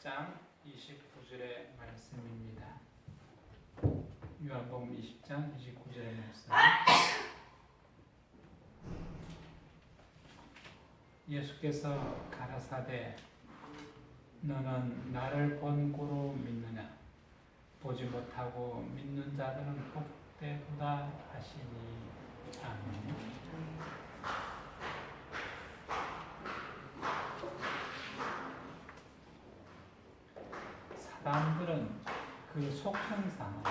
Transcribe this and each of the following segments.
20장 29절의 말씀입니다. 요한복음 20장 29절의 말씀. 예수께서 가라사대 너는 나를 본고로 믿느냐? 보지 못하고 믿는 자들은 복되도다 하시니. 아멘. 사람들은 그 속성상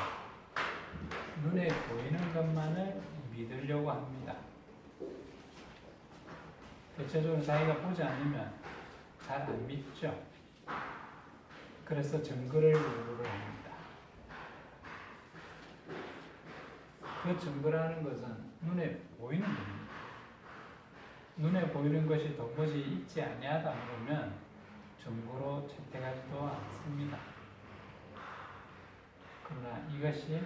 눈에 보이는 것만을 믿으려고 합니다. 대체적으로 자기가 보지 않으면 잘 안 믿죠. 그래서 증거를 요구를 합니다. 그 증거라는 것은 눈에 보이는 겁니다. 눈에 보이는 것이 도무지 있지 아니하다 그러면 증거로 채택하지도 않습니다. 그러나 이것이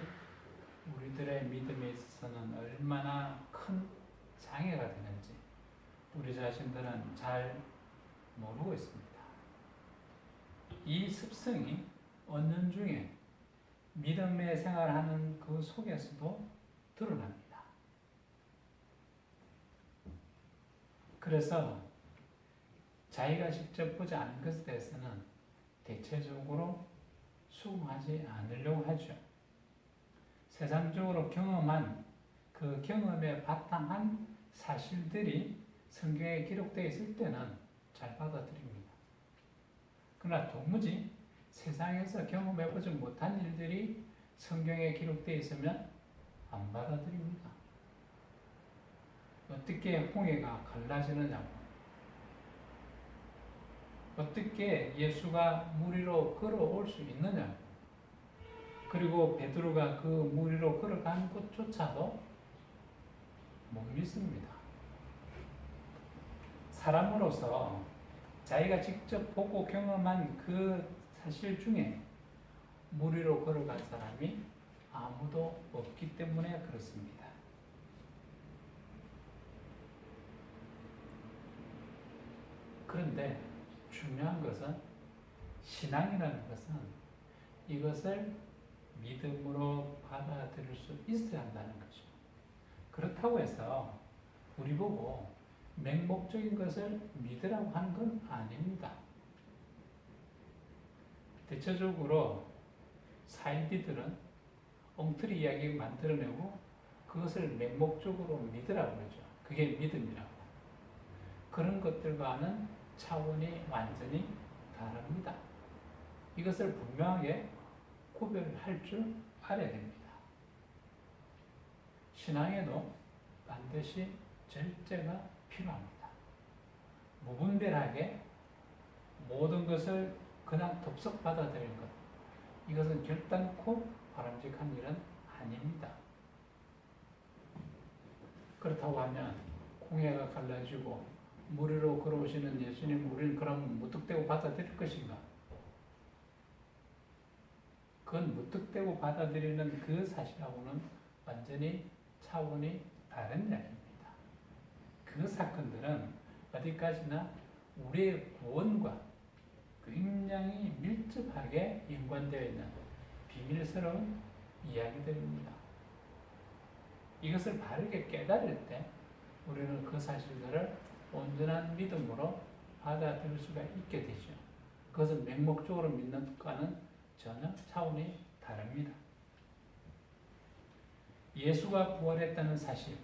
우리들의 믿음에 있어서는 얼마나 큰 장애가 되는지 우리 자신들은 잘 모르고 있습니다. 이 습성이 얻는 중에 믿음의 생활하는 그 속에서도 드러납니다. 그래서 자기가 직접 보지 않은 것에 대해서는 대체적으로 수긍하지 않으려고 하죠. 세상적으로 경험한 그 경험에 바탕한 사실들이 성경에 기록되어 있을 때는 잘 받아들입니다. 그러나 도무지 세상에서 경험해보지 못한 일들이 성경에 기록되어 있으면 안 받아들입니다. 어떻게 홍해가 갈라지느냐고, 어떻게 예수가 물 위로 걸어올 수 있느냐, 그리고 베드로가 그 물 위로 걸어간 것조차도 못 믿습니다. 사람으로서 자기가 직접 보고 경험한 그 사실 중에 물 위로 걸어간 사람이 아무도 없기 때문에 그렇습니다. 그런데 중요한 것은, 신앙이라는 것은 이것을 믿음으로 받아들일 수 있어야 한다는 거죠. 그렇다고 해서 우리 보고 맹목적인 것을 믿으라고 하는 건 아닙니다. 대체적으로 사이비들은 엉터리 이야기 만들어내고 그것을 맹목적으로 믿으라고 그러죠. 그게 믿음이라고. 그런 것들과는 차원이 완전히 다릅니다. 이것을 분명하게 구별할 줄 알아야 됩니다. 신앙에도 반드시 절제가 필요합니다. 무분별하게 모든 것을 그냥 덥석 받아들이는 것, 이것은 결단코 바람직한 일은 아닙니다. 그렇다고 하면 홍해가 갈라지고 물 위로 걸어오시는 예수님, 우리는 그럼 무턱대고 받아들일 것인가? 그건 무턱대고 받아들이는 그 사실하고는 완전히 차원이 다른 이야기입니다. 그 사건들은 어디까지나 우리의 구원과 굉장히 밀접하게 연관되어 있는 비밀스러운 이야기들입니다. 이것을 바르게 깨달을 때 우리는 그 사실들을 온전한 믿음으로 받아들일 수가 있게 되죠. 그것은 맹목적으로 믿는 것과는 전혀 차원이 다릅니다. 예수가 부활했다는 사실,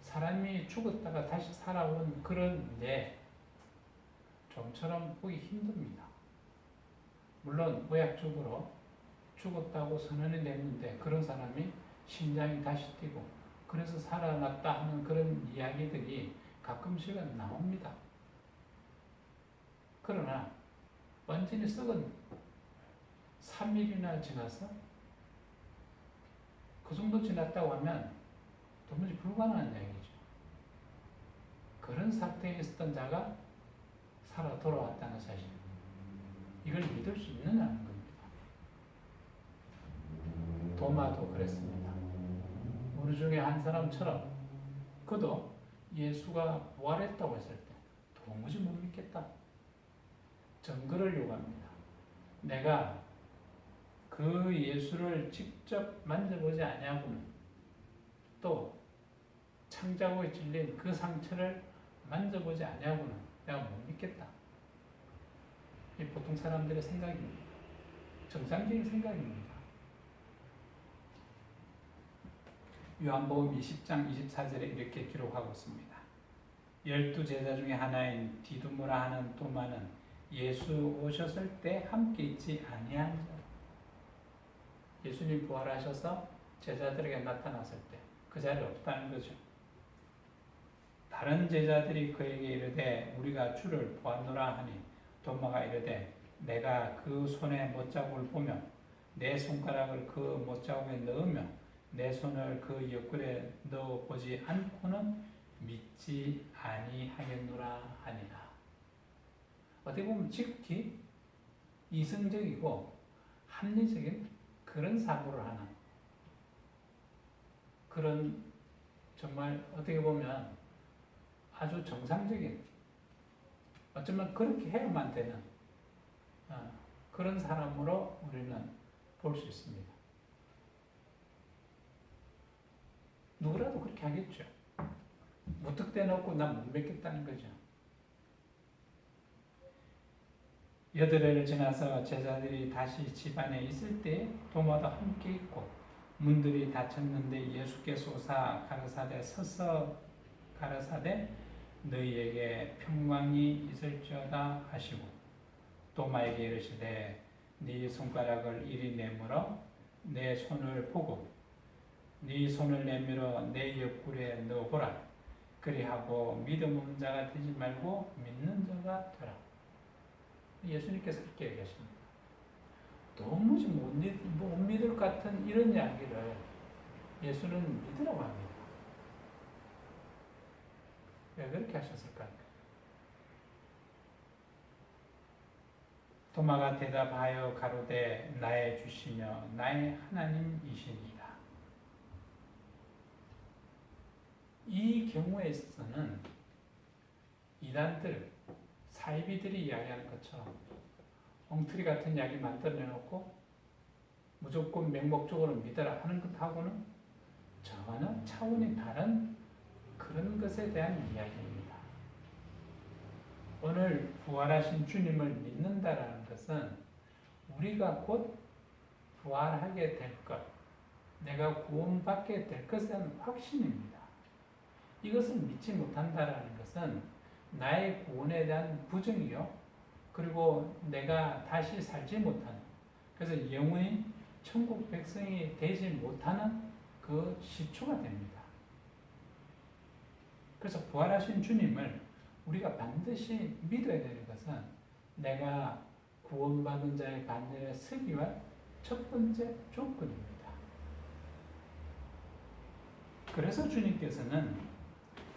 사람이 죽었다가 다시 살아온 그런 예, 좀처럼 보기 힘듭니다. 물론 의학적으로 죽었다고 선언이 됐는데 그런 사람이 심장이 다시 뛰고 그래서 살아났다 하는 그런 이야기들이 가끔씩은 나옵니다. 그러나 완전히 썩은 3일이나 지나서 그 정도 지났다고 하면 도무지 불가능한 이야기죠. 그런 상태에 있었던 자가 살아 돌아왔다는 사실, 이걸 믿을 수 있느냐는 겁니다. 도마도 그랬습니다. 우리 중에 한 사람처럼 그도 예수가 부활했다고 했을 때 도무지 못 믿겠다. 증거를 요구합니다. 내가 그 예수를 직접 만져보지 아니하고는, 또 창자국에 찔린 그 상처를 만져보지 아니하고는 내가 못 믿겠다. 이 보통 사람들의 생각입니다. 정상적인 생각입니다. 요한복음 20장 24절에 이렇게 기록하고 있습니다. 12제자 중에 하나인 디두모라 하는 도마는 예수 오셨을 때 함께 있지 아니한 자. 예수님 부활하셔서 제자들에게 나타났을 때 그 자리에 없다는 거죠. 다른 제자들이 그에게 이르되 우리가 주를 보았노라 하니 도마가 이르되 내가 그 손에 못자국을 보며 내 손가락을 그 못자국에 넣으며 내 손을 그 옆구리에 넣어보지 않고는 믿지 아니하겠노라 하니라. 어떻게 보면 지극히 이성적이고 합리적인 그런 사고를 하는, 그런 정말 어떻게 보면 아주 정상적인, 어쩌면 그렇게 해야만 되는 그런 사람으로 우리는 볼 수 있습니다. 누구라도 그렇게 하겠죠. 무턱대놓고 난 못 믿겠다는 거죠. 8회를 지나서 제자들이 다시 집안에 있을 때 도마도 함께 있고 문들이 닫혔는데 예수께서 오사 가라사대 서서 가라사대 너희에게 평강이 있을지어다 하시고 도마에게 이르시되 네 손가락을 이리 내밀어 내 손을 보고 네 손을 내밀어 내 옆구리에 넣어보라. 그리하고 믿음 없는 자가 되지 말고 믿는 자가 되라. 예수님께서 그렇게 얘기하십니다. 도무지 못 믿을 것 같은 이런 이야기를 예수는 믿으라고 합니다. 왜 그렇게 하셨을까요? 도마가 대답하여 가로되 나의 주시며 나의 하나님이시니라. 이 경우에 있어서는 이단들, 사이비들이 이야기하는 것처럼 엉터리 같은 이야기 만들어내놓고 무조건 맹목적으로 믿어라 하는 것하고는 전혀 차원이 다른 그런 것에 대한 이야기입니다. 오늘 부활하신 주님을 믿는다라는 것은 우리가 곧 부활하게 될 것, 내가 구원받게 될 것에 대한 확신입니다. 이것을 믿지 못한다라는 것은 나의 구원에 대한 부정이요, 그리고 내가 다시 살지 못하는, 그래서 영원히 천국 백성이 되지 못하는 그 시초가 됩니다. 그래서 부활하신 주님을 우리가 반드시 믿어야 되는 것은 내가 구원받은 자의 반열에 서기 위한 첫 번째 조건입니다. 그래서 주님께서는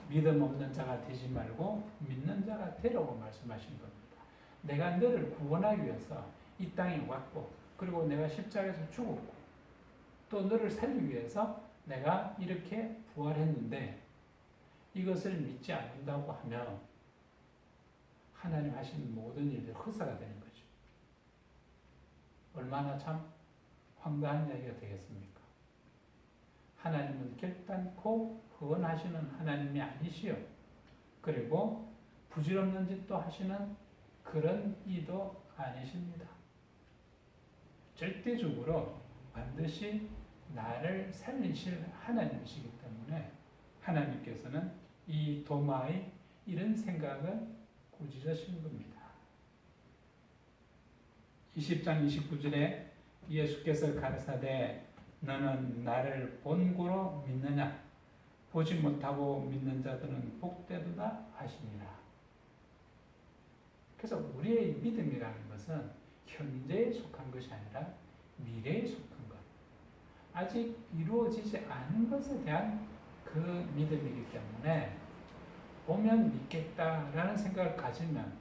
믿음 없는 자가 되지 말고 믿는 자가 되라고 말씀하신 겁니다. 내가 너를 구원하기 위해서 이 땅에 왔고, 그리고 내가 십자가에서 죽었고, 또 너를 살리기 위해서 내가 이렇게 부활했는데 이것을 믿지 않는다고 하면 하나님 하신 모든 일들이 헛사가 되는 거죠. 얼마나 참 황당한 이야기가 되겠습니까? 하나님은 결단코 후원하시는 하나님이 아니시요, 그리고 부질없는 짓도 하시는 그런 이도 아니십니다. 절대적으로 반드시 나를 살리실 하나님이시기 때문에 하나님께서는 이 도마의 이런 생각을 꾸짖으시는 겁니다. 20장 29절에 예수께서 가르사대 너는 나를 본고로 믿느냐? 보지 못하고 믿는 자들은 복되도다 하시니라. 그래서 우리의 믿음이라는 것은 현재에 속한 것이 아니라 미래에 속한 것, 아직 이루어지지 않은 것에 대한 그 믿음이기 때문에 보면 믿겠다라는 생각을 가지면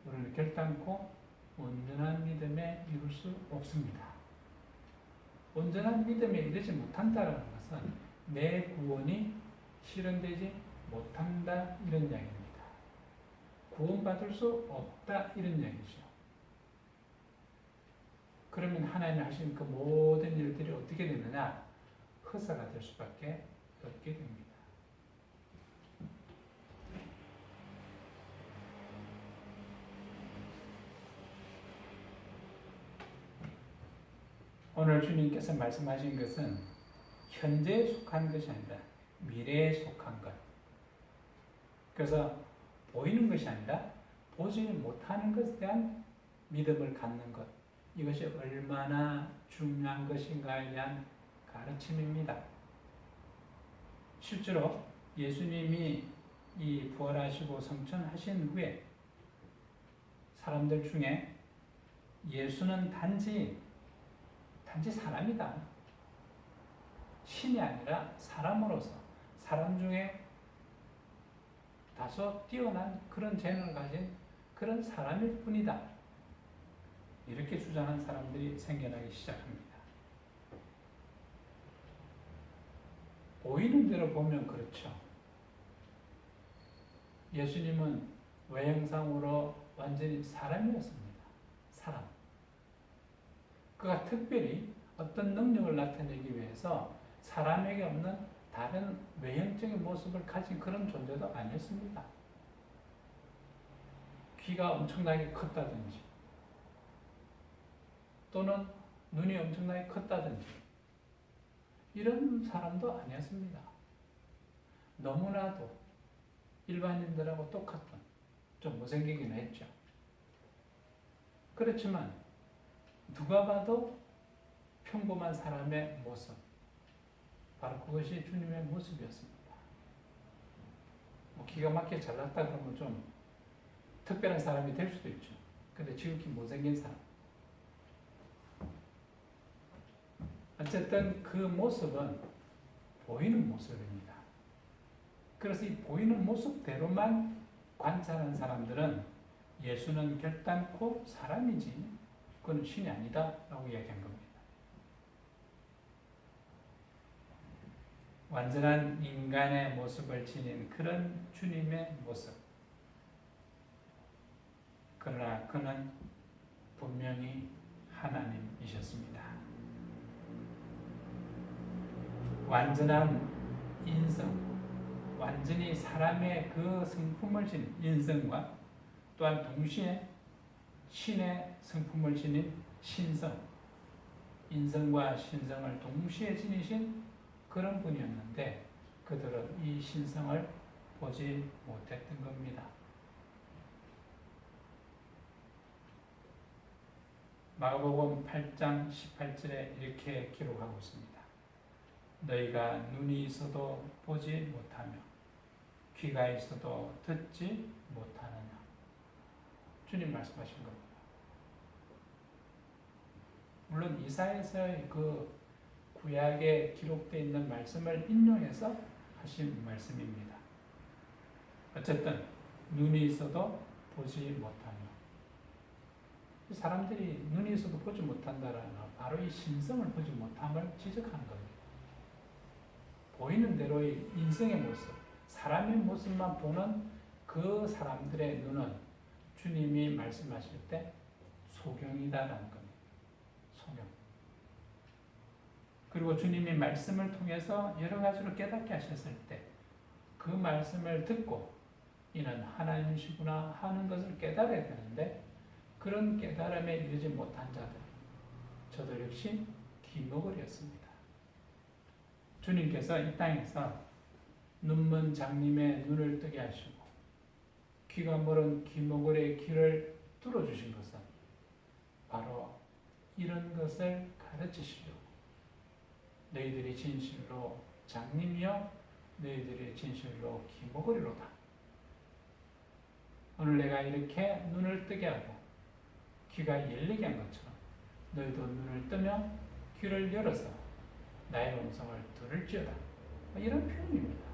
우리는 결단코 온전한 믿음에 이룰 수 없습니다. 온전한 믿음에 이르지 못한다는 것은 내 구원이 실현되지 못한다 이런 이야기입니다. 구원받을 수 없다 이런 이야기죠. 그러면 하나님이 하신 그 모든 일들이 어떻게 되느냐? 허사가 될 수밖에 없게 됩니다. 오늘 주님께서 말씀하신 것은 현재에 속한 것이 아니라 미래에 속한 것. 그래서 보이는 것이 아니라 보지 못하는 것에 대한 믿음을 갖는 것. 이것이 얼마나 중요한 것인가에 대한 가르침입니다. 실제로 예수님이 이 부활하시고 성천하신 후에 사람들 중에 예수는 단지 사람이다. 신이 아니라 사람으로서 사람 중에 다소 뛰어난 그런 재능을 가진 그런 사람일 뿐이다. 이렇게 주장한 사람들이 생겨나기 시작합니다. 보이는 대로 보면 그렇죠. 예수님은 외형상으로 완전히 사람이었습니다. 사람. 그가 특별히 어떤 능력을 나타내기 위해서 사람에게 없는 다른 외형적인 모습을 가진 그런 존재도 아니었습니다. 귀가 엄청나게 컸다든지 또는 눈이 엄청나게 컸다든지 이런 사람도 아니었습니다. 너무나도 일반인들하고 똑같은 좀 못생기긴 했죠. 그렇지만 누가 봐도 평범한 사람의 모습, 바로 그것이 주님의 모습이었습니다. 뭐 기가 막히게 잘났다 그러면 좀 특별한 사람이 될 수도 있죠. 근데 지극히 못생긴 사람. 어쨌든 그 모습은 보이는 모습입니다. 그래서 이 보이는 모습대로만 관찰한 사람들은 예수는 결단코 사람이지 그건 신이 아니다 라고 이야기한 겁니다. 완전한 인간의 모습을 지닌 그런 주님의 모습. 그러나 그는 분명히 하나님이셨습니다. 완전한 인성, 완전히 사람의 그 성품을 지닌 인성과 또한 동시에 신의 성품을 지닌 신성, 인성과 신성을 동시에 지니신 그런 분이었는데 그들은 이 신성을 보지 못했던 겁니다. 마가복음 8장 18절에 이렇게 기록하고 있습니다. 너희가 눈이 있어도 보지 못하며 귀가 있어도 듣지 못하느냐. 주님 말씀하신 겁니다. 물론 이사야서의 그 구약에 기록되어 있는 말씀을 인용해서 하신 말씀입니다. 어쨌든 눈이 있어도 보지 못하며 사람들이 눈이 있어도 보지 못한다라는 바로 이 신성을 보지 못함을 지적하는 겁니다. 보이는 대로의 인성의 모습, 사람의 모습만 보는 그 사람들의 눈은 주님이 말씀하실 때 소경이다라는 겁니다. 소경. 그리고 주님이 말씀을 통해서 여러 가지로 깨닫게 하셨을 때 그 말씀을 듣고 이는 하나님이시구나 하는 것을 깨달아야 되는데 그런 깨달음에 이르지 못한 자들, 저들 역시 귀머거리였습니다. 주님께서 이 땅에서 눈먼 장님의 눈을 뜨게 하시고 귀가 멀은 귀머거리의 귀를 뚫어주신 것은 바로 이런 것을 가르치시려고 너희들이 진실로 장님이여 너희들이 진실로 귀머거리로다. 오늘 내가 이렇게 눈을 뜨게 하고 귀가 열리게 한 것처럼 너희도 눈을 뜨며 귀를 열어서 나의 음성을 들을지어다. 이런 표현입니다.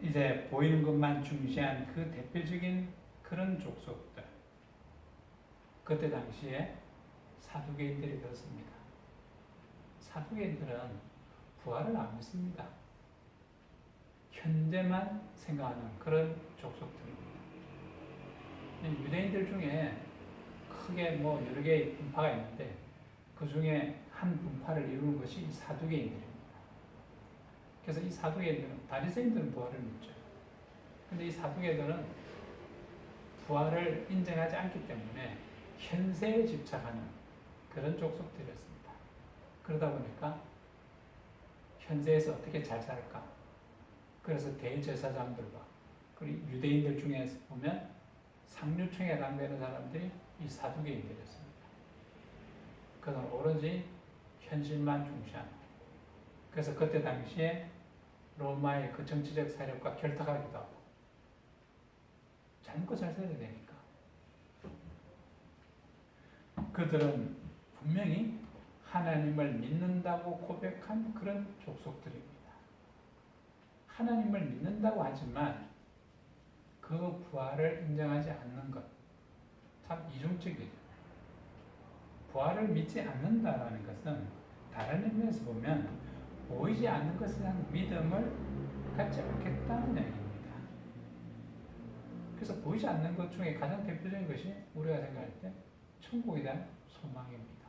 이제 보이는 것만 중시한 그 대표적인 그런 족속들. 그때 당시에 사두개인들이 그렇습니다. 사두개인들은 부활을 안 믿습니다. 현재만 생각하는 그런 족속들입니다. 유대인들 중에 크게 여러 개의 분파가 있는데 그 중에 한 분파를 이루는 것이 사두개인들입니다. 그래서 이 사두개인들은 바리새인들은 부활을 믿죠. 근데 이 사두개들은 부활을 인정하지 않기 때문에 현세에 집착하는 그런 족속들이었습니다. 그러다 보니까 현세에서 어떻게 잘 살까? 그래서 대제사장들과 그리고 유대인들 중에 보면 상류층에 해당되는 사람들이 이 사두개인들이었습니다. 그는 오로지 현실만 중시하는. 그래서 그때 당시에 로마의 그 정치적 세력과 결탁하기도 하고 잘 먹고 잘 살아야 되니까 그들은 분명히 하나님을 믿는다고 고백한 그런 족속들입니다. 하나님을 믿는다고 하지만 그 부활을 인정하지 않는 것 참 이중적이죠. 부활을 믿지 않는다라는 것은 다른 의미에서 보면 보이지 않는 것에 대한 믿음을 갖지 않겠다는 얘기입니다. 그래서 보이지 않는 것 중에 가장 대표적인 것이 우리가 생각할 때 천국에 대한 소망입니다.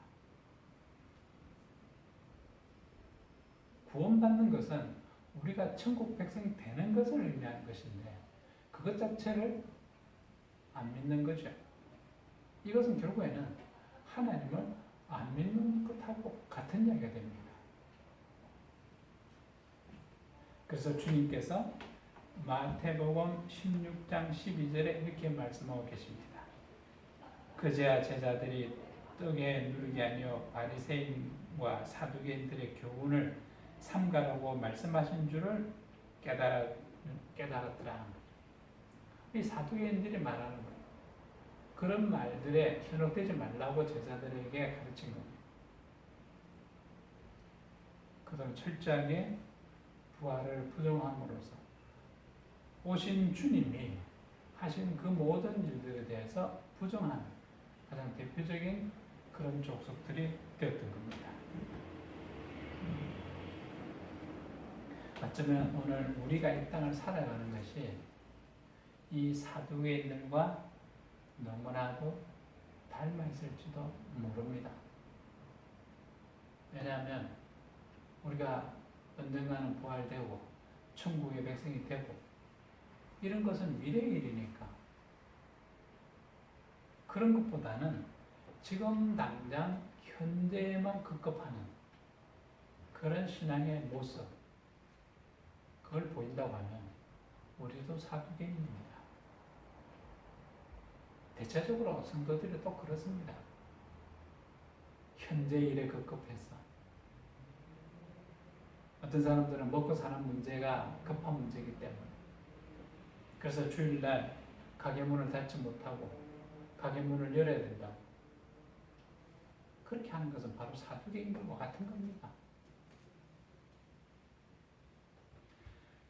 구원받는 것은 우리가 천국 백성이 되는 것을 의미하는 것인데 그것 자체를 안 믿는 거죠. 이것은 결국에는 하나님을 안 믿는 것하고 같은 이야기가 됩니다. 그래서 주님께서 마태복음 16장 12절에 이렇게 말씀하고 계십니다. 그제야 제자들이 떡에 누르게 하며 바리새인과 사두개인들의 교훈을 삼가라고 말씀하신 줄을 깨달았더라. 이 사두개인들이 말하는 거예요. 그런 말들에 현혹되지 말라고 제자들에게 가르친 겁니다. 그들은 철저하게 부활을 부정함으로써 오신 주님이 하신 그 모든 일들에 대해서 부정하는 가장 대표적인 그런 족속들이 되었던 겁니다. 어쩌면 오늘 우리가 이 땅을 살아가는 것이 이 사두개인들과 너무나도 닮아 있을지도 모릅니다. 왜냐하면 우리가 언젠가는 부활되고 천국의 백성이 되고 이런 것은 미래의 일이니까 그런 것보다는 지금 당장 현재에만 급급하는 그런 신앙의 모습 그걸 보인다고 하면 우리도 사두개인입니다. 대체적으로 성도들이 또 그렇습니다. 현재 일에 급급해서 어떤 사람들은 먹고 사는 문제가 급한 문제이기 때문에 그래서 주일날 가게 문을 닫지 못하고 가게 문을 열어야 된다고 그렇게 하는 것은 바로 사두개인들과 같은 겁니다.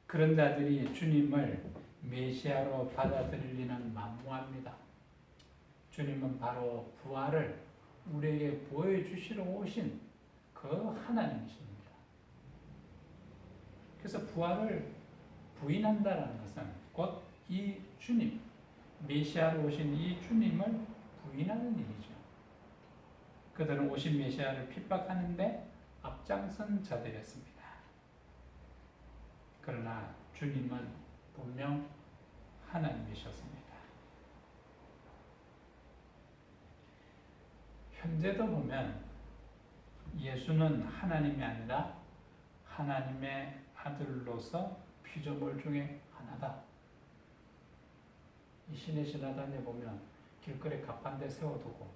그런 자들이 주님을 메시아로 받아들이기는 만무합니다. 주님은 바로 부활을 우리에게 보여주시러 오신 그 하나님이십니다. 그래서 부활을 부인한다는 것은 곧 이 주님, 메시아로 오신 이 주님을 부인하는 일이죠. 그들은 오신 메시아를 핍박하는데 앞장선 자들이었습니다. 그러나 주님은 분명 하나님이셨습니다. 현재도 보면 예수는 하나님이 아니라 하나님의 아들로서 피조물 중에 하나다. 이 신의 신화단에 보면 길거리 가판대 세워두고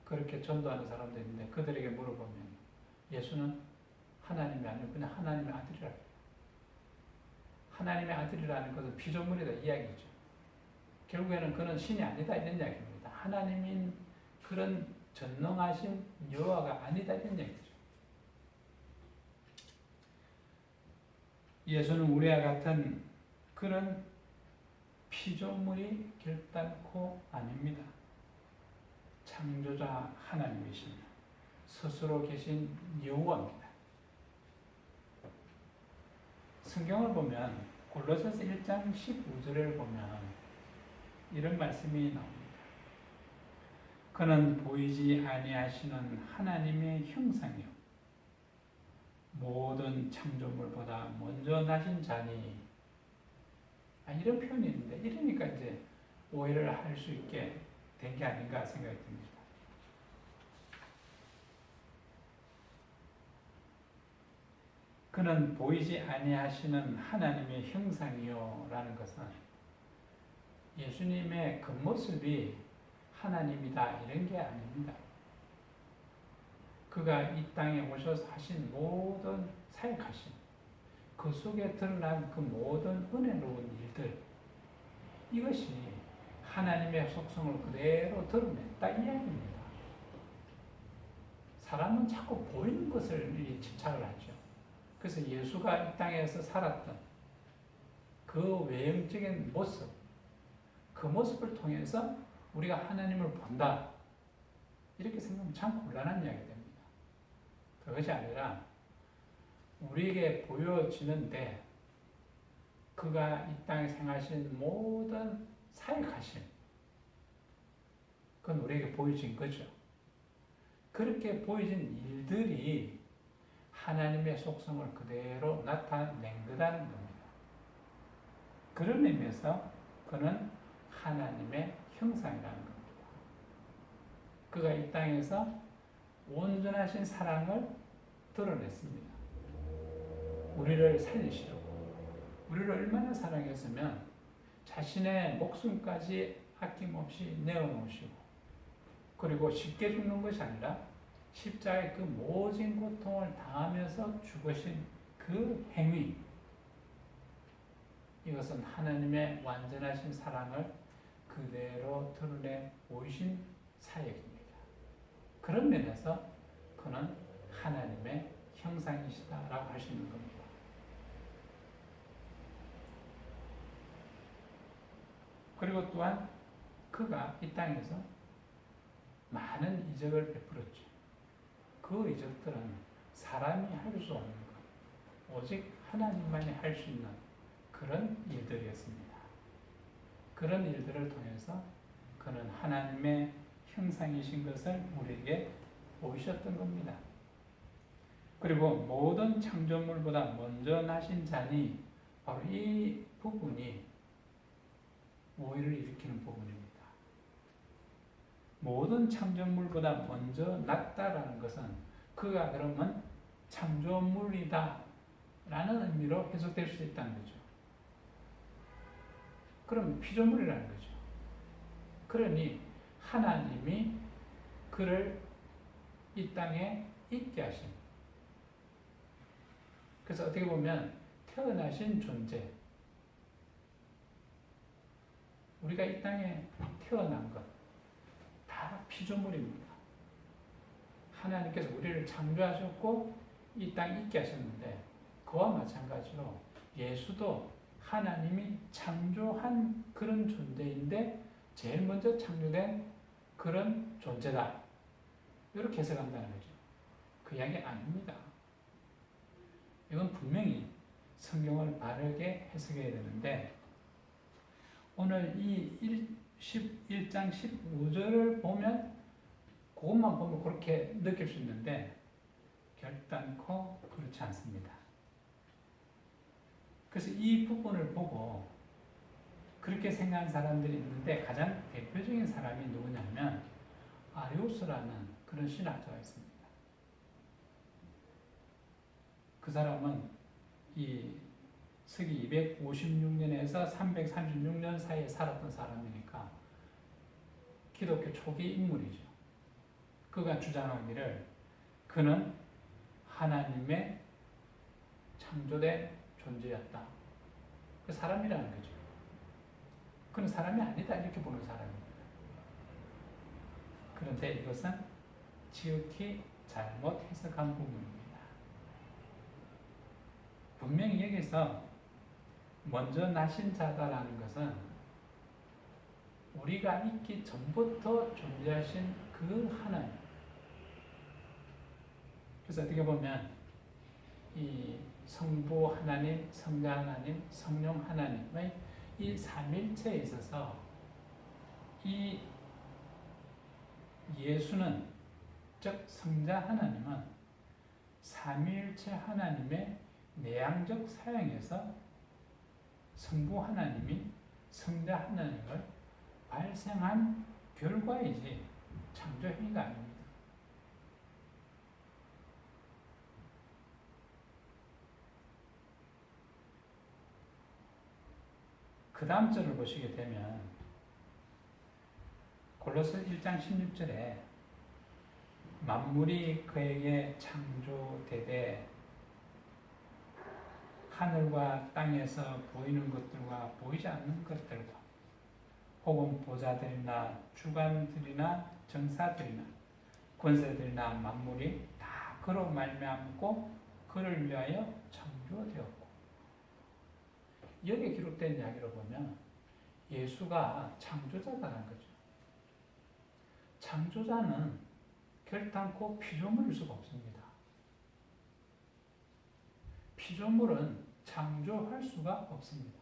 그렇게 전도하는 사람도 있는데 그들에게 물어보면 예수는 하나님이 아니고 그냥 하나님의 아들이라. 하나님의 아들이라는 것은 피조물이다 이야기죠. 결국에는 그는 신이 아니다 이런 이야기입니다. 하나님인 그런 전능하신 여호와가 아니다 이런 얘기죠. 예수는 우리와 같은 그런 피조물이 결단코 아닙니다. 창조자 하나님이십니다. 스스로 계신 여호와입니다. 성경을 보면 골로새서 1장 15절을 보면 이런 말씀이 나옵니다. 그는 보이지 아니하시는 하나님의 형상이요 모든 창조물보다 먼저 나신 자니. 이런 표현이 있는데 이러니까 이제 오해를 할 수 있게 된 게 아닌가 생각이 듭니다. 그는 보이지 아니하시는 하나님의 형상이요 라는 것은 예수님의 겉모습이 하나님이다 이런 게 아닙니다. 그가 이 땅에 오셔서 하신 모든 사역하신 그 속에 드러난 그 모든 은혜로운 일들, 이것이 하나님의 속성을 그대로 드러냈다 이 이야기입니다. 사람은 자꾸 보이는 것을 집착을 하죠. 그래서 예수가 이 땅에서 살았던 그 외형적인 모습, 그 모습을 통해서 우리가 하나님을 본다 이렇게 생각하면 참 곤란한 이야기 됩니다. 그것이 아니라 우리에게 보여지는데 그가 이 땅에 생하신 모든 사역하심, 그건 우리에게 보여진 거죠. 그렇게 보여진 일들이 하나님의 속성을 그대로 나타낸 거라는 겁니다. 그런 의미에서 그는 하나님의 형상이라는 겁니다. 그가 이 땅에서 온전하신 사랑을 드러냈습니다. 우리를 살리시려고. 우리를 얼마나 사랑했으면 자신의 목숨까지 아낌없이 내어놓으시고, 그리고 쉽게 죽는 것이 아니라 십자가의 그 모진 고통을 당하면서 죽으신 그 행위, 이것은 하나님의 완전하신 사랑을 그대로 드러내 보이신 사역입니다. 그런 면에서 그는 하나님의 형상이시다라고 할 수 있는 겁니다. 그리고 또한 그가 이 땅에서 많은 이적을 베풀었죠. 그 이적들은 사람이 할 수 없는 것, 오직 하나님만이 할 수 있는 그런 일들이었습니다. 그런 일들을 통해서 그는 하나님의 형상이신 것을 우리에게 보이셨던 겁니다. 그리고 모든 창조물보다 먼저 나신 자니, 바로 이 부분이 오해를 일으키는 부분입니다. 모든 창조물보다 먼저 낫다라는 것은 그가 그러면 창조물이다 라는 의미로 해석될 수 있다는 거죠. 그럼 피조물이라는 거죠. 그러니 하나님이 그를 이 땅에 있게 하신, 그래서 어떻게 보면 태어나신 존재, 우리가 이 땅에 태어난 것 다 피조물입니다. 하나님께서 우리를 창조하셨고 이 땅에 있게 하셨는데, 그와 마찬가지로 예수도 하나님이 창조한 그런 존재인데 제일 먼저 창조된 그런 존재다, 이렇게 해석한다는 거죠. 그 이야기 아닙니다. 이건 분명히 성경을 바르게 해석해야 되는데, 오늘 이 11장 15절을 보면, 그것만 보면 그렇게 느낄 수 있는데 결단코 그렇지 않습니다. 그래서 이 부분을 보고 그렇게 생각하는 사람들이 있는데, 가장 대표적인 사람이 누구냐면 아리우스라는 그런 신학자가 있습니다. 그 사람은 이 서기 256년에서 336년 사이에 살았던 사람이니까 기독교 초기 인물이죠. 그가 주장하기를 그는 하나님의 창조된 존재였다. 그 사람이라는 거죠. 그는 사람이 아니다 이렇게 보는 사람입니다. 그런데 이것은 지극히 잘못 해석한 부분입니다. 분명히 여기서 먼저 나신 자다라는 것은 우리가 있기 전부터 존재하신 그 하나님. 그래서 어떻게 보면 이 성부 하나님, 성자 하나님, 성령 하나님의 이 삼일체에 있어서 이 예수는, 즉 성자 하나님은 삼위일체 하나님의 내향적 사용에서 성부 하나님이 성자 하나님을 발생한 결과이지 창조 행위가 아닙니다. 그 다음 절을 보시게 되면 골로새 1장 16절에 만물이 그에게 창조되되 하늘과 땅에서 보이는 것들과 보이지 않는 것들과 혹은 보좌들이나 주관들이나 정사들이나 권세들이나 만물이 다 그로 말미암고 그를 위하여 창조되었고, 여기에 기록된 이야기를 보면 예수가 창조자다는 거죠. 창조자는 결단코 피조물일 수가 없습니다. 피조물은 창조할 수가 없습니다.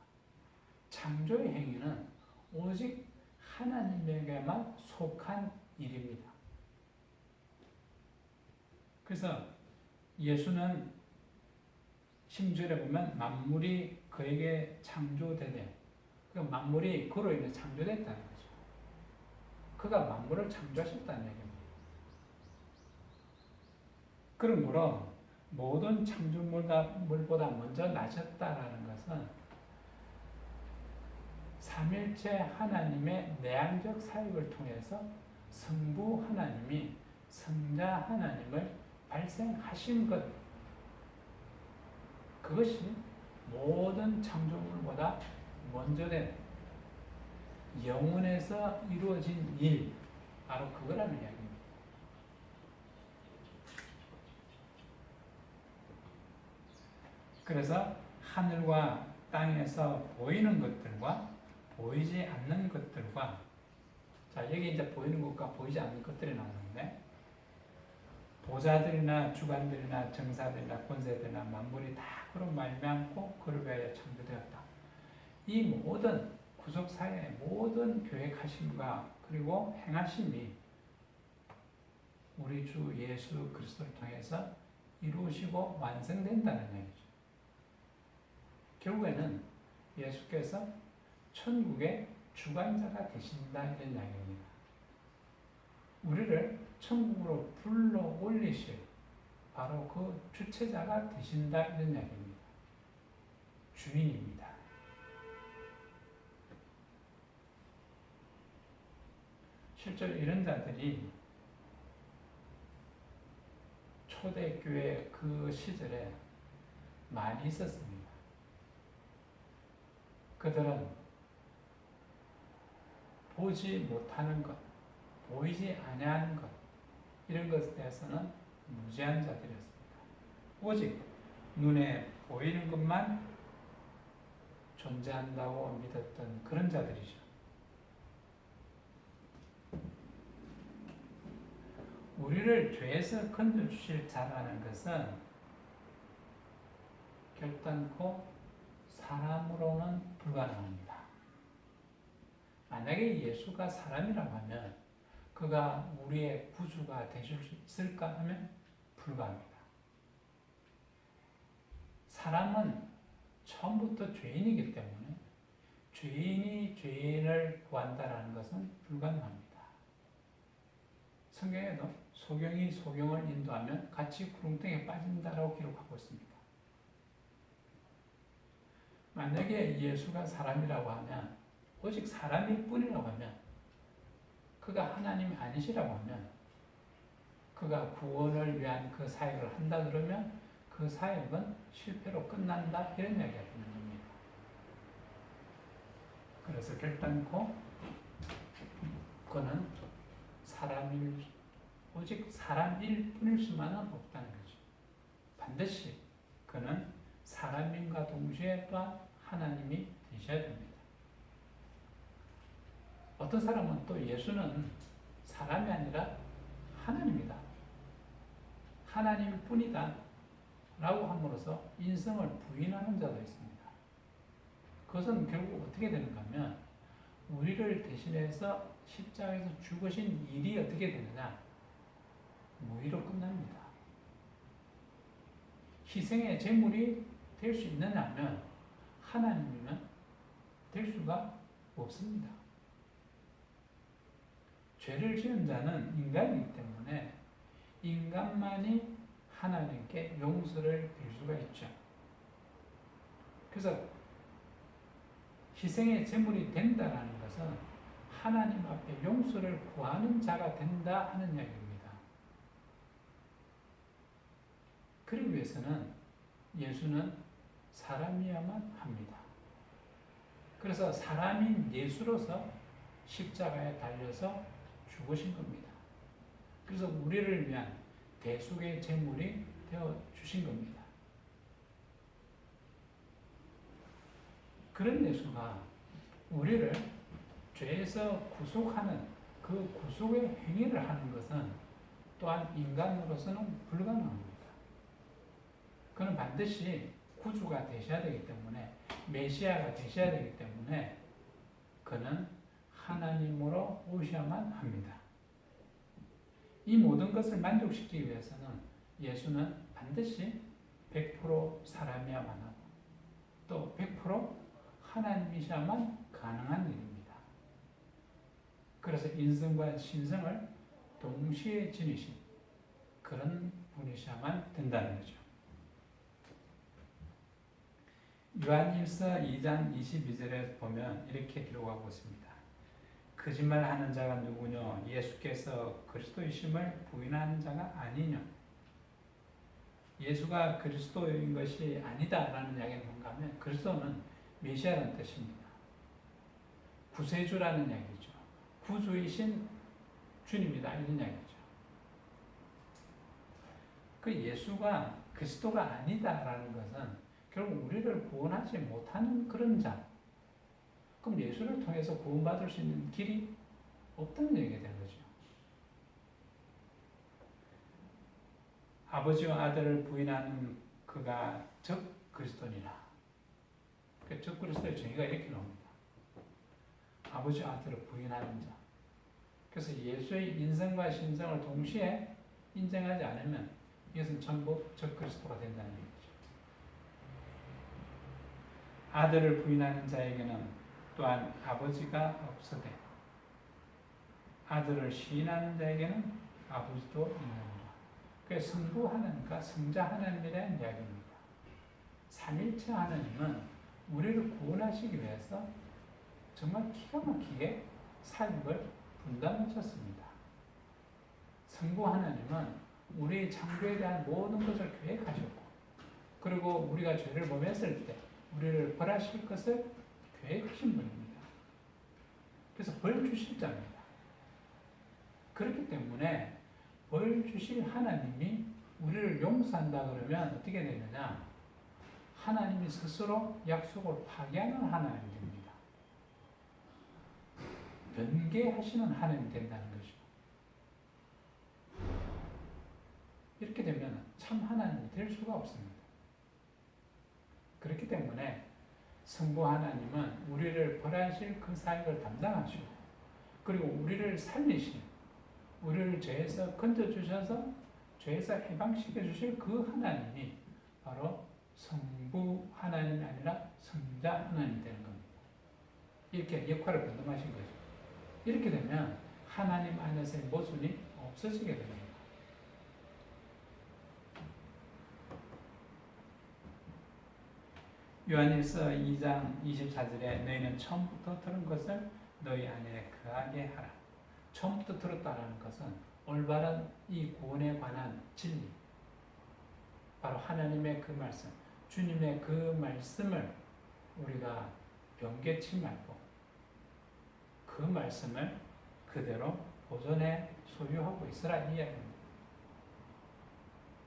창조의 행위는 오직 하나님에게만 속한 일입니다. 그래서 예수는 16절에 보면 만물이 그에게 창조되되, 그 만물이 그로 인해 창조됐다는 거죠. 그가 만물을 창조하셨다는 얘기입니다. 그러므로 모든 창조물보다 먼저 나셨다라는 것은 삼일체 하나님의 내향적 사역을 통해서 성부 하나님이 성자 하나님을 발생하신 것, 그것이 모든 창조물보다 먼저 된 영원에서 이루어진 일, 바로 그거라는 이야기입니다. 그래서 하늘과 땅에서 보이는 것들과 보이지 않는 것들과, 자, 여기 이제 보이는 것과 보이지 않는 것들이 나오는데, 보좌들이나 주관들이나 정사들이나 권세들이나 만물이 다 그로 말미암고 그를 위하여 창조되었다. 이 모든 구속사의 모든 계획하심과 그리고 행하심이 우리 주 예수 그리스도를 통해서 이루어지고 완성된다는 얘기죠. 결국에는 예수께서 천국의 주관자가 되신다, 이런 이야기입니다. 우리를 천국으로 불러 올리실 바로 그 주체자가 되신다, 이런 이야기입니다. 주인입니다. 실제로 이런 자들이 초대교회 그 시절에 많이 있었습니다. 그들은 보지 못하는 것, 보이지 아니하는 것, 이런 것에 대해서는 무지한 자들이었습니다. 오직 눈에 보이는 것만 존재한다고 믿었던 그런 자들이죠. 우리를 죄에서 건져주실 자라는 것은 결단코 사람으로는 불가능합니다. 만약에 예수가 사람이라고 하면 그가 우리의 구주가 되실 수 있을까 하면 불가합니다. 사람은 처음부터 죄인이기 때문에 죄인이 죄인을 구한다는 것은 불가능합니다. 성경에도 소경이 소경을 인도하면 같이 구렁텅이에 빠진다라고 기록하고 있습니다. 만약에 예수가 사람이라고 하면, 오직 사람일 뿐이라고 하면, 그가 하나님이 아니시라고 하면, 그가 구원을 위한 그 사역을 한다 그러면 그 사역은 실패로 끝난다, 이런 이야기가 되는 겁니다. 그래서 결단코 그는 오직 사람일 뿐일 수만은 없다는 거죠. 반드시 그는 사람인과 동시에 또한 하나님이 되셔야 됩니다. 어떤 사람은 또 예수는 사람이 아니라 하나님이다, 하나님 뿐이다, 라고 함으로써 인성을 부인하는 자도 있습니다. 그것은 결국 어떻게 되는가 하면 우리를 대신해서 십자가에서 죽으신 일이 어떻게 되느냐? 무의로 끝납니다. 희생의 제물이 될 수 있느냐 하면 하나님이면 될 수가 없습니다. 죄를 지은 자는 인간이기 때문에 인간만이 하나님께 용서를 빌 수가 있죠. 그래서 희생의 제물이 된다는 것은 하나님 앞에 용서를 구하는 자가 된다 하는 이야기입니다. 그러기 위해서는 예수는 사람이야만 합니다. 그래서 사람인 예수로서 십자가에 달려서 죽으신 겁니다. 그래서 우리를 위한 대속의 제물이 되어 주신 겁니다. 그런 예수가 우리를 죄에서 구속하는 그 구속의 행위를 하는 것은 또한 인간으로서는 불가능합니다. 그는 반드시 구주가 되셔야 되기 때문에, 메시아가 되셔야 되기 때문에 그는 하나님으로 오셔야만 합니다. 이 모든 것을 만족시키기 위해서는 예수는 반드시 100% 사람이야만 하고 또 100% 하나님이셔야만 가능한 일입니다. 그래서 인성과 신성을 동시에 지니신 그런 분이셔야만 된다는 거죠. 요한일서 2장 22절에 보면 이렇게 기록하고 있습니다. 거짓말하는 자가 누구뇨? 예수께서 그리스도이심을 부인하는 자가 아니뇨? 예수가 그리스도인 것이 아니다라는 이야기는 뭔가 하면 그리스도는 메시아라는 뜻입니다. 구세주라는 이야기죠. 구주이신 주님이다 이런 이야기죠. 그 예수가 그리스도가 아니다라는 것은 결국 우리를 구원하지 못하는 그런 자. 그럼 예수를 통해서 구원받을 수 있는 길이 없다는 얘기가 되는 거죠. 아버지와 아들을 부인하는 그가 적 그리스도니라. 적 그리스도의 정의가 이렇게 나옵니다. 아버지와 아들을 부인하는 자. 그래서 예수의 인성과 신성을 동시에 인정하지 않으면 이것은 전부 적 그리스도가 된다는 얘기죠. 아들을 부인하는 자에게는 또한 아버지가 없으되 아들을 시인하는 자에게는 아버지도 있느니라. 그래서 성부 하나님과 성자 하나님에 대한 이야기입니다. 삼일체 하나님은 우리를 구원하시기 위해서 정말 기가 막히게 사역을 분담하셨습니다. 성부 하나님은 우리의 창조에 대한 모든 것을 계획하셨고 그리고 우리가 죄를 범했을 때 우리를 벌하실 것을 계획하신 분입니다. 그래서 벌 주실 자입니다. 그렇기 때문에 벌 주실 하나님이 우리를 용서한다 그러면 어떻게 되느냐? 하나님이 스스로 약속을 파기하는 하나님이 됩니다. 변개하시는 하나님이 된다는 거죠. 이렇게 되면 참 하나님이 될 수가 없습니다. 그렇기 때문에 성부 하나님은 우리를 벌하실 그 사역을 담당하시고 그리고 우리를 살리신 우리를 죄에서 건져주셔서 죄에서 해방시켜 주실 그 하나님이 바로 성부 하나님이 아니라 성자 하나님이 되는 겁니다. 이렇게 역할을 분담하신 거죠. 이렇게 되면 하나님 안에서의 모순이 없어지게 됩니다. 요한일서 2장 24절에 너희는 처음부터 들은 것을 너희 안에 거하게 하라. 처음부터 들었다라는 것은 올바른 이 구원에 관한 진리, 바로 하나님의 그 말씀, 주님의 그 말씀을 우리가 변개치 말고 그 말씀을 그대로 보존해 소유하고 있으라 이 이야기입니다.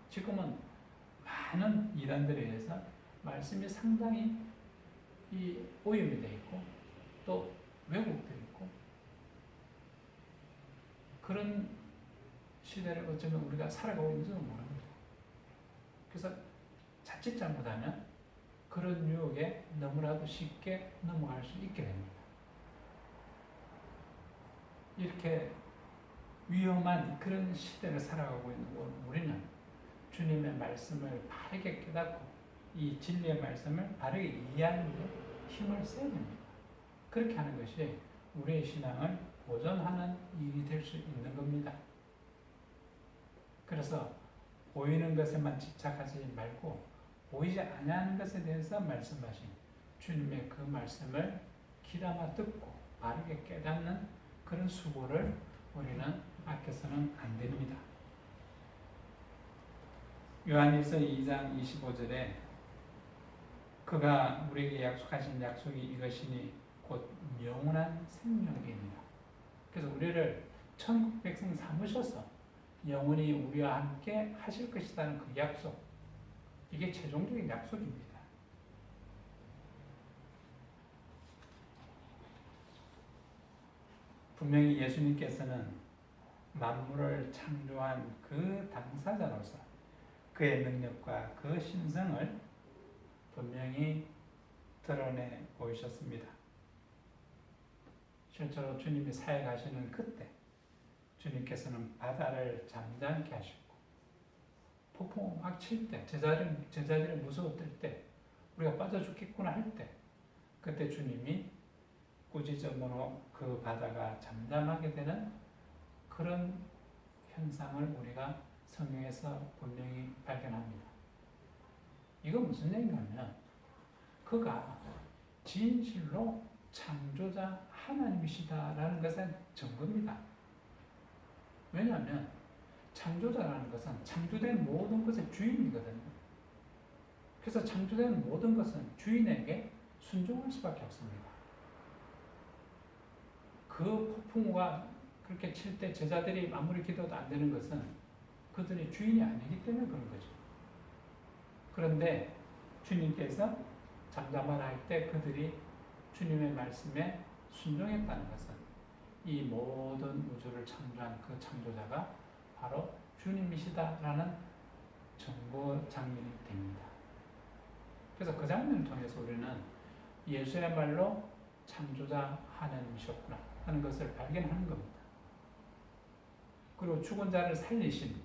지금은 많은 이단들에 의해서 말씀이 상당히 이 오염이 되어 있고 또 왜곡되어 있고 그런 시대를 어쩌면 우리가 살아가고 있는지도 모릅니다. 그래서 자칫 잘못하면 그런 유혹에 너무나도 쉽게 넘어갈 수 있게 됩니다. 이렇게 위험한 그런 시대를 살아가고 있는 우리는 주님의 말씀을 바르게 깨닫고 이 진리의 말씀을 바르게 이해하는 데 힘을 써야 됩니다. 그렇게 하는 것이 우리의 신앙을 보존하는 일이 될 수 있는 겁니다. 그래서 보이는 것에만 집착하지 말고 보이지 아니하는 것에 대해서 말씀하신 주님의 그 말씀을 귀담아 듣고 바르게 깨닫는 그런 수고를 우리는 아껴서는 안 됩니다. 요한일서 2장 25절에 그가 우리에게 약속하신 약속이 이것이니 곧 영원한 생명입니다. 그래서 우리를 천국 백성 삼으셔서 영원히 우리와 함께 하실 것이라는 그 약속, 이게 최종적인 약속입니다. 분명히 예수님께서는 만물을 창조한 그 당사자로서 그의 능력과 그 신성을 분명히 드러내 보이셨습니다. 실제로 주님이 사역하시는 그때 주님께서는 바다를 잠잠케 하셨고 폭풍 막 칠 때 제자들이 무서웠을 때 우리가 빠져 죽겠구나 할 때 그때 주님이 꾸짖음으로 그 바다가 잠잠하게 되는 그런 현상을 우리가 성경에서 분명히 발견합니다. 이건 무슨 얘기냐면 그가 진실로 창조자 하나님이시다라는 것은 증거입니다. 왜냐하면 창조자라는 것은 창조된 모든 것의 주인이거든요. 그래서 창조된 모든 것은 주인에게 순종할 수밖에 없습니다. 그 폭풍우가 그렇게 칠 때 제자들이 아무리 기도도 안 되는 것은 그들이 주인이 아니기 때문에 그런 거죠. 그런데 주님께서 잠잠하라 할 때 그들이 주님의 말씀에 순종했다는 것은 이 모든 우주를 창조한 그 창조자가 바로 주님이시다라는 증거 장면이 됩니다. 그래서 그 장면을 통해서 우리는 예수야말로 창조자 하나님이셨구나 하는 것을 발견하는 겁니다. 그리고 죽은 자를 살리신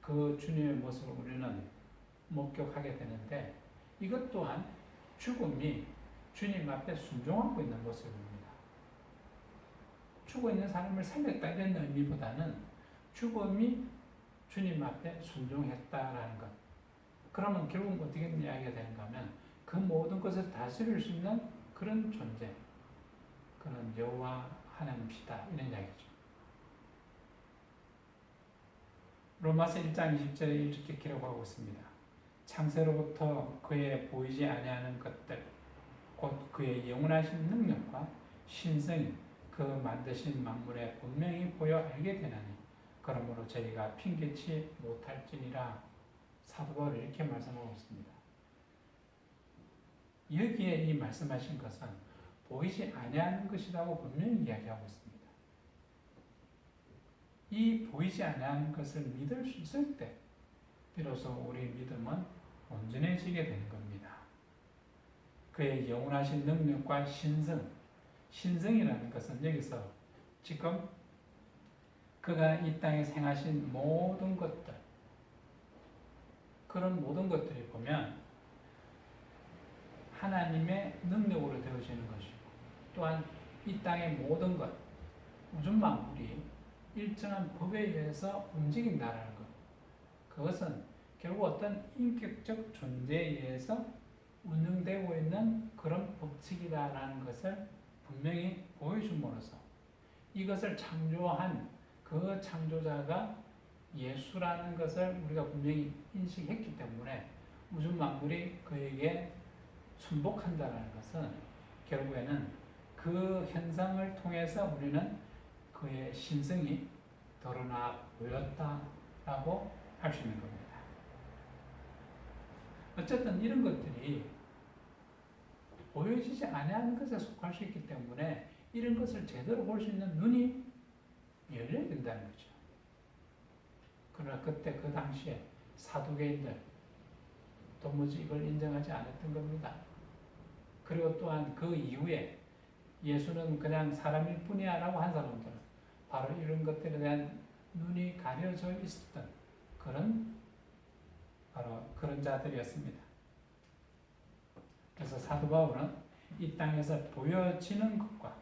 그 주님의 모습을 우리는 목격하게 되는데 이것 또한 죽음이 주님 앞에 순종하고 있는 모습입니다. 죽어 있는 사람을 살렸다 이런 의미보다는 죽음이 주님 앞에 순종했다라는 것. 그러면 결국 어떻게 이야기가 되는가 하면 그 모든 것을 다스릴 수 있는 그런 존재, 그런 여호와 하나님이시다 이런 이야기죠. 로마서 1장 20절에 이렇게 기록하고 있습니다. 창세로부터 그의 보이지 아니하는 것들, 곧 그의 영원하신 능력과 신성이 그 만드신 만물에 분명히 보여 알게 되나니 그러므로 저희가 핑계치 못할지니라. 사도 바울이 이렇게 말씀하고 있습니다. 여기에 이 말씀하신 것은 보이지 아니하는 것이라고 분명히 이야기하고 있습니다. 이 보이지 아니하는 것을 믿을 수 있을 때 비로소 우리 믿음은 온전해지게 되는 겁니다. 그의 영원하신 능력과 신성이라는 것은 여기서 지금 그가 이 땅에 행하신 모든 것들, 그런 모든 것들이 보면 하나님의 능력으로 되어지는 것이고 또한 이 땅의 모든 것, 우주 만물이 일정한 법에 의해서 움직인다는 것. 그것은 결국 어떤 인격적 존재에 의해서 운영되고 있는 그런 법칙이다라는 것을 분명히 보여줌으로써 이것을 창조한 그 창조자가 예수라는 것을 우리가 분명히 인식했기 때문에 우주 만물이 그에게 순복한다는 것은 결국에는 그 현상을 통해서 우리는 그의 신성이 드러나 보였다라고 할 수 있는 겁니다. 어쨌든 이런 것들이 보여지지 아니하는 것에 속할 수 있기 때문에 이런 것을 제대로 볼 수 있는 눈이 열려야 된다는 거죠. 그러나 그때 그 당시에 사두개인들, 도무지 이걸 인정하지 않았던 겁니다. 그리고 또한 그 이후에 예수는 그냥 사람일 뿐이야 라고 한 사람들은 바로 이런 것들에 대한 눈이 가려져 있었던 바로 그런 자들이었습니다. 그래서 사도 바울은 이 땅에서 보여지는 것과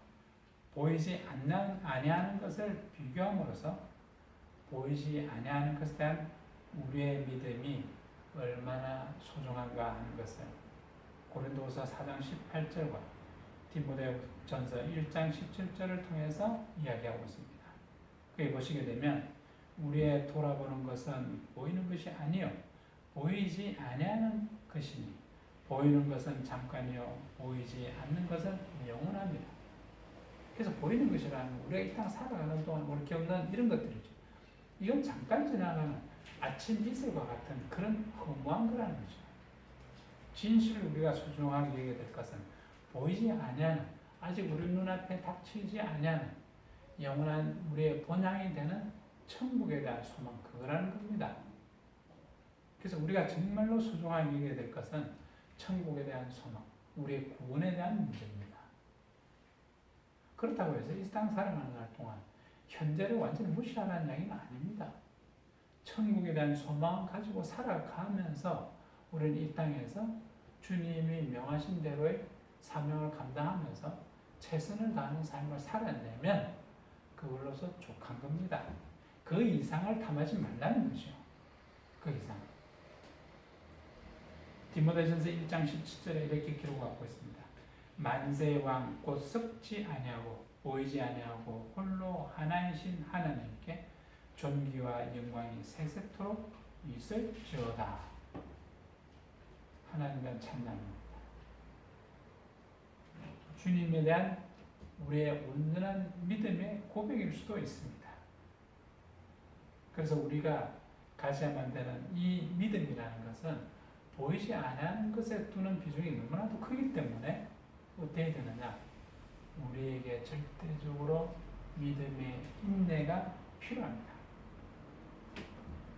보이지 아니하는 것을 비교함으로써 보이지 아니하는 것에 대한 우리의 믿음이 얼마나 소중한가 하는 것을 고린도후서 4장 18절과 디모데전서 1장 17절을 통해서 이야기하고 있습니다. 그에 보시게 되면 우리의 돌아보는 것은 보이는 것이 아니요 보이지 아니하는 것이니 보이는 것은 잠깐이요 보이지 않는 것은 영원합니다. 그래서 보이는 것이라는 우리가 이 땅 살아가는 동안 우리 겪는 이런 것들이죠. 이건 잠깐 지나가는 아침 이슬과 같은 그런 허무한 거라는 거죠. 진실을 우리가 소중하게 여겨야 될 것은 보이지 아니하는 아직 우리 눈앞에 닥치지 아니하는 영원한 우리의 본향이 되는 천국에 대한 소망 그거라는 겁니다. 그래서 우리가 정말로 소중하게 여겨야 될 것은 천국에 대한 소망, 우리의 구원에 대한 문제입니다. 그렇다고 해서 이 땅 살아가는 날 동안 현재를 완전히 무시하라는 이야기는 아닙니다. 천국에 대한 소망 가지고 살아가면서 우리는 이 땅에서 주님이 명하신 대로의 사명을 감당하면서 최선을 다하는 삶을 살아내면 그걸로서 족한 겁니다. 그 이상을 탐하지 말라는 거죠. 그 이상. 디모데전서 1장 17절에 이렇게 기록하고 있습니다. 만세의 왕 곧 썩지 아니하고 보이지 아니하고 홀로 하나이신 하나님께 존귀와 영광이 세세토록 있을지어다. 하나님에 대한 찬양입니다. 주님에 대한 우리의 온전한 믿음의 고백일 수도 있습니다. 그래서 우리가 가져야만 되는 이 믿음이라는 것은 보이지 않는 것에 두는 비중이 너무나도 크기 때문에 어떻게 되느냐? 우리에게 절대적으로 믿음의 인내가 필요합니다.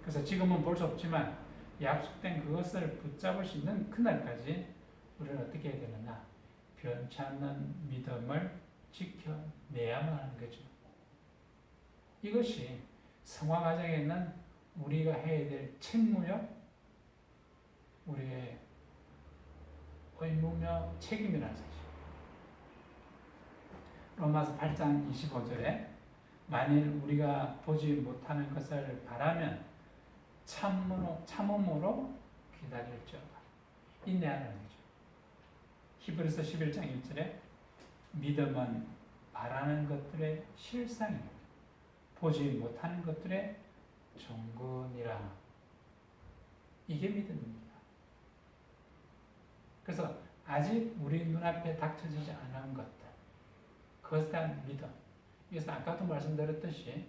그래서 지금은 볼 수 없지만 약속된 그것을 붙잡을 수 있는 그날까지 우리는 어떻게 해야 되느냐? 변치 않는 믿음을 지켜내야만 하는 거죠. 이것이 성화 과정에 있는 우리가 해야 될 책무요, 우리의 의무며 책임이라는 사실. 로마서 8장 25절에 만일 우리가 보지 못하는 것을 바라면 참음으로 기다릴지어다. 인내하라는 거죠. 히브리서 11장 1절에 믿음은 바라는 것들의 실상이고 보지 못하는 것들의 종근이라. 이게 믿음입니다. 그래서 아직 우리 눈앞에 닥쳐지지 않은 것들, 그것에 대한 믿음. 이것은 아까도 말씀드렸듯이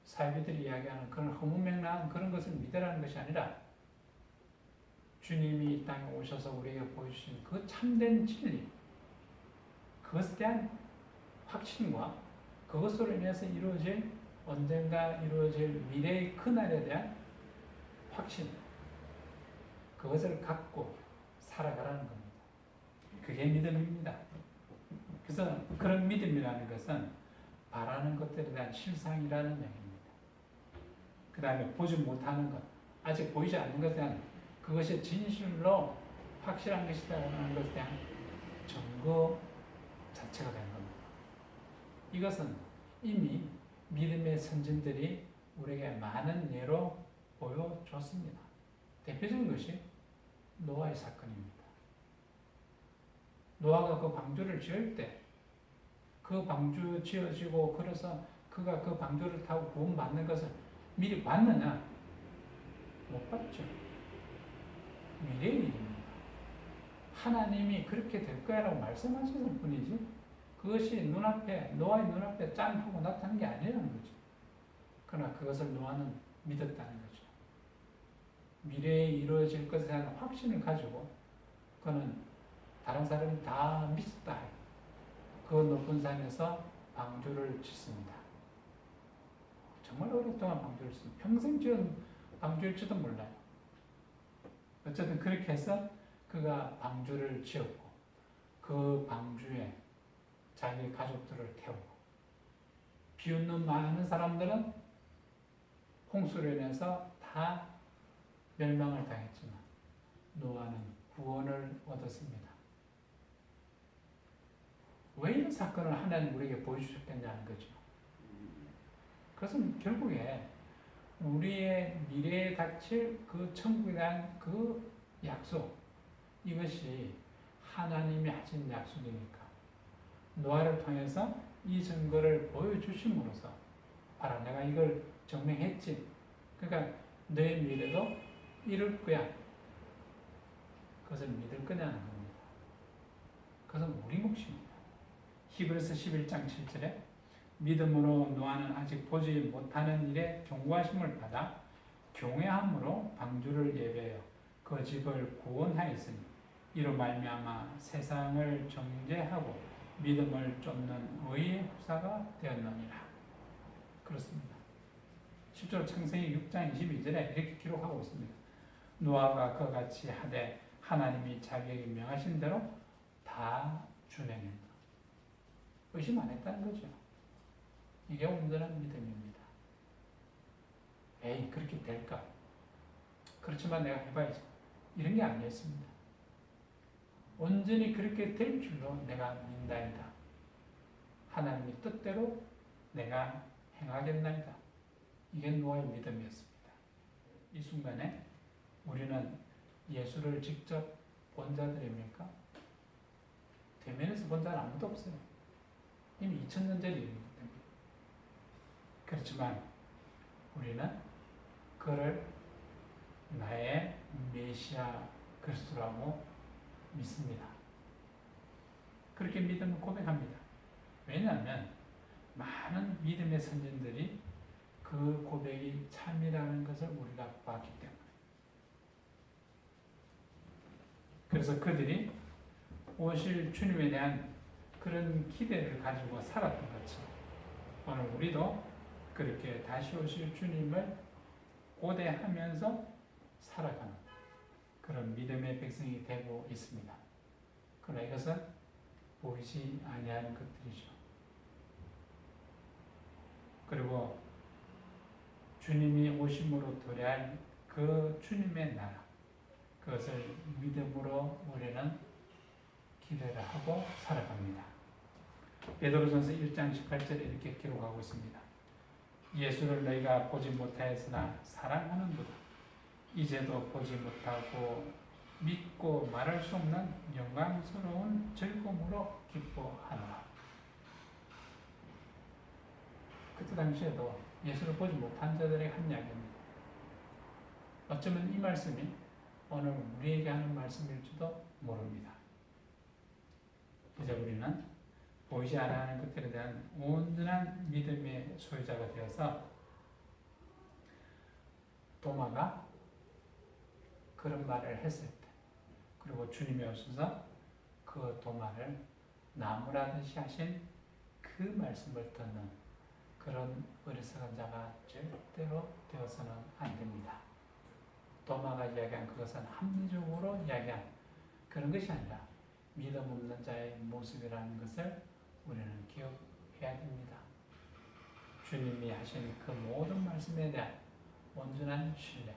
사이비들이 이야기하는 그런 허무맹랑한 그런 것을 믿으라는 것이 아니라 주님이 이 땅에 오셔서 우리에게 보여주신 그 참된 진리, 그것에 대한 확신과 그것으로 인해서 언젠가 이루어질 미래의 그날에 대한 확신, 그것을 갖고 살아가라는 겁니다. 그게 믿음입니다. 그래서 그런 믿음이라는 것은 바라는 것들에 대한 실상이라는 얘기입니다. 그 다음에 보지 못하는 것, 아직 보이지 않는 것에 대한 그것이 진실로 확실한 것이라는 것에 대한 증거 자체가 되는 겁니다. 이것은 이미 믿음의 선진들이 우리에게 많은 예로 보여줬습니다. 대표적인 것이 노아의 사건입니다. 노아가 그 방주를 지을 때 그 방주 지어지고 그래서 그가 그 방주를 타고 구원받는 것을 미리 봤느냐? 못 봤죠. 미래의 일입니다. 하나님이 그렇게 될 거야라고 말씀하셨을 뿐이지 그것이 노아의 눈앞에 짠 하고 나타난 게 아니라는 거죠. 그러나 그것을 노아는 믿었다는 거죠. 미래에 이루어질 것에 대한 확신을 가지고 그는 다른 사람이 다 믿었다. 그 높은 산에서 방주를 짓습니다. 정말 오랫동안 방주를 짓습니다. 평생 지은 방주일지도 몰라요. 어쨌든 그렇게 해서 그가 방주를 지었고 그 방주에 자기 가족들을 태우고 비웃는 많은 사람들은 홍수로 인해서 다 멸망을 당했지만 노아는 구원을 얻었습니다. 왜 이런 사건을 하나님 우리에게 보여주셨겠냐는 거죠. 그것은 결국에 우리의 미래에 닥칠 그 천국에 대한 그 약속, 이것이 하나님이 하신 약속이니까 노아를 통해서 이 증거를 보여주심으로써 봐라, 내가 이걸 증명했지. 그러니까 너의 미래도 이룰 거야. 그것을 믿을 거냐는 겁니다. 그것은 우리 몫입니다. 히브리서 11장 7절에 믿음으로 노아는 아직 보지 못하는 일에 경고하심을 받아 경외함으로 방주를 예배하여 그 집을 구원하였으니 이로 말미암아 세상을 정죄하고 믿음을 쫓는 의의 후사가 되었느니라. 그렇습니다. 실제로 창세기 6장 22절에 이렇게 기록하고 있습니다. 노아가 그같이 하되 하나님이 자기에게 명하신 대로 다 준행했다. 의심 안 했다는 거죠. 이게 온전한 믿음입니다. 에이, 그렇게 될까? 그렇지만 내가 해봐야지. 이런 게 아니었습니다. 온전히 그렇게 될 줄로 내가 믿나이다. 하나님의 뜻대로 내가 행하겠나이다. 이게 노아의 믿음이었습니다. 이 순간에 우리는 예수를 직접 본 자들입니까? 대면에서 본 자는 아무도 없어요. 이미 2000년 전 일이기 때문에. 그렇지만 우리는 그를 나의 메시아 그리스도라고 믿습니다. 그렇게 믿음을 고백합니다. 왜냐하면 많은 믿음의 선진들이 그 고백이 참이라는 것을 우리가 봤기 때문에. 그래서 그들이 오실 주님에 대한 그런 기대를 가지고 살았던 거죠. 오늘 우리도 그렇게 다시 오실 주님을 고대하면서 살아가는 그런 믿음의 백성이 되고 있습니다. 그러나 이것은 보이지 아니하는 것들이죠. 그리고 주님이 오심으로 도래할 그 주님의 나라, 그것을 믿음으로 우리는 기대를 하고 살아갑니다. 베드로전서 1장 18절에 이렇게 기록하고 있습니다. 예수를 너희가 보지 못하였으나 사랑하는도다. 이제도 보지 못하고 믿고 말할 수 없는 영광스러운 즐거움으로 기뻐하노라. 그때 당시에도 예수를 보지 못한 자들의 한 이야기입니다. 어쩌면 이 말씀이 오늘 우리에게 하는 말씀일지도 모릅니다. 이제 우리는 보이지 않는 것들에 대한 온전한 믿음의 소유자가 되어서 도마가 그런 말을 했을 때, 그리고 주님이 오셔서 그 도마를 나무라듯이 하신 그 말씀을 듣는 그런 어리석은 자가 절대로 되어서는 안 됩니다. 도마가 이야기한 그것은 합리적으로 이야기한 그런 것이 아니라 믿음 없는 자의 모습이라는 것을 우리는 기억해야 됩니다. 주님이 하신 그 모든 말씀에 대한 온전한 신뢰,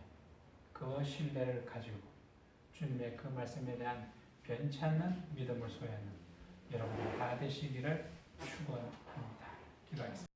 그 신뢰를 가지고 주님의 그 말씀에 대한 변치 않는 믿음을 소유하는 여러분이 다 되시기를 축원합니다. 기도하겠습니다.